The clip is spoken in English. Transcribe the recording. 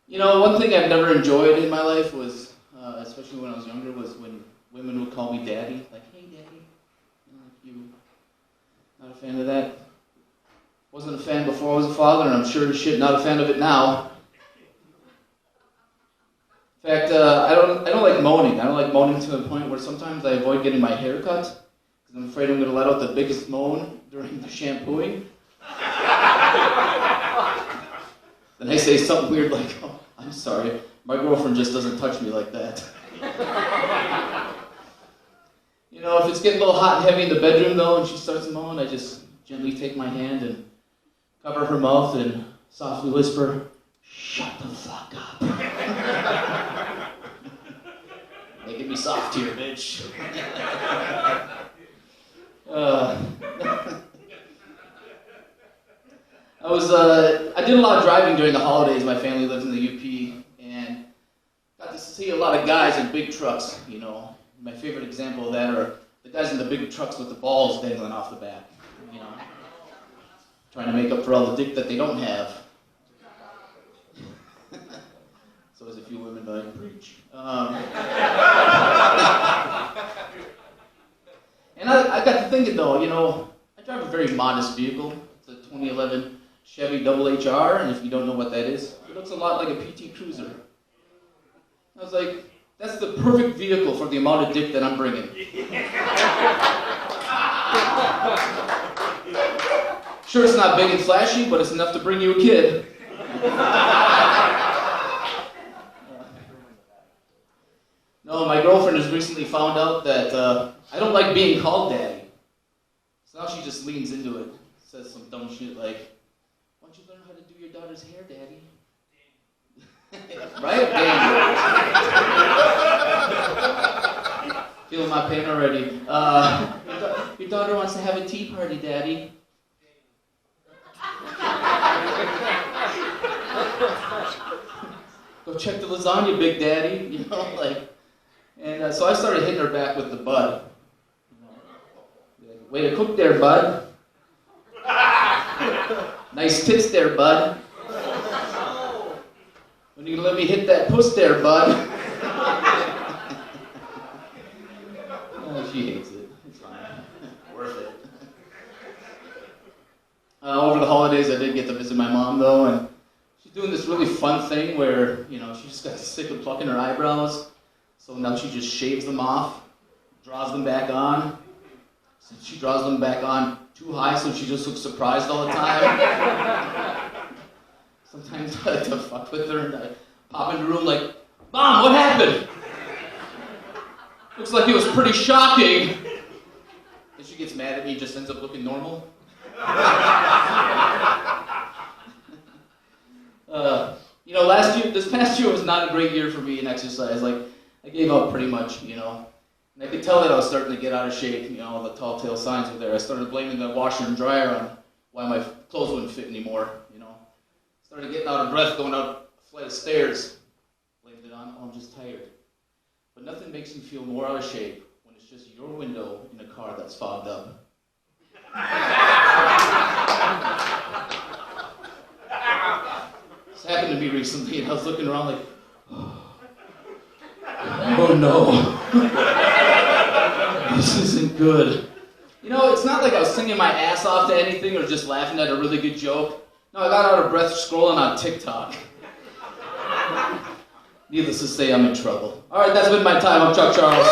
You know, one thing I've never enjoyed in my life was, especially when I was younger, was when women would call me daddy. Like, hey, daddy. You. Not a fan of that. Wasn't a fan before I was a father, and I'm sure as shit not a fan of it now. In fact, I don't like moaning. I don't like moaning to the point where sometimes I avoid getting my hair cut because I'm afraid I'm going to let out the biggest moan during the shampooing. Then I say something weird like, oh, I'm sorry, my girlfriend just doesn't touch me like that. You know, if it's getting a little hot and heavy in the bedroom though, and she starts moaning, I just gently take my hand and cover her mouth and softly whisper, shut the fuck up. Making me soft here, bitch. I did a lot of driving during the holidays. My family lives in the UP, and got to see a lot of guys in big trucks, you know. My favorite example of that are the guys in the big trucks with the balls dangling off the back, you know, trying to make up for all the dick that they don't have. So there's a few women that I can preach. And I got to thinking though, you know, I drive a very modest vehicle. It's a 2011 Chevy Double HR, and if you don't know what that is, it looks a lot like a PT Cruiser. I was like, that's the perfect vehicle for the amount of dick that I'm bringing. Sure, it's not big and flashy, but it's enough to bring you a kid. No, my girlfriend has recently found out that I don't like being called daddy. So now she just leans into it, says some dumb shit like, why don't you learn how to do your daughter's hair, daddy? Right? Feeling my pain already. Your daughter wants to have a tea party, daddy. Go check the lasagna, big daddy. You know, like. And so I started hitting her back with the bud. Way to cook there, bud. Nice tits there, bud. When you let me hit that puss there, bud. Oh, she hates it. It's fine. Worth it. Over the holidays, I did get to visit my mom, though, and she's doing this really fun thing where, you know, she just got sick of plucking her eyebrows. So now she just shaves them off, draws them back on. So she draws them back on too high, so she just looks surprised all the time. Sometimes I like to fuck with her, and I pop into the room like, Mom, what happened? Looks like it was pretty shocking. And she gets mad at me and just ends up looking normal. You know, this past year was not a great year for me in exercise. Like, I gave up pretty much, you know. And I could tell that I was starting to get out of shape, you know, all the tall tale signs were there. I started blaming the washer and dryer on why my clothes wouldn't fit anymore, you know. Started getting out of breath going up a flight of stairs. Blamed it on, oh, I'm just tired. But nothing makes me feel more out of shape when it's just your window in a car that's fogged up. This happened to me recently, and I was looking around like, oh no, this isn't good. You know, it's not like I was singing my ass off to anything or just laughing at a really good joke. No, I got out of breath scrolling on TikTok. Needless to say, I'm in trouble. All right, that's been my time. I'm Chuck Charles.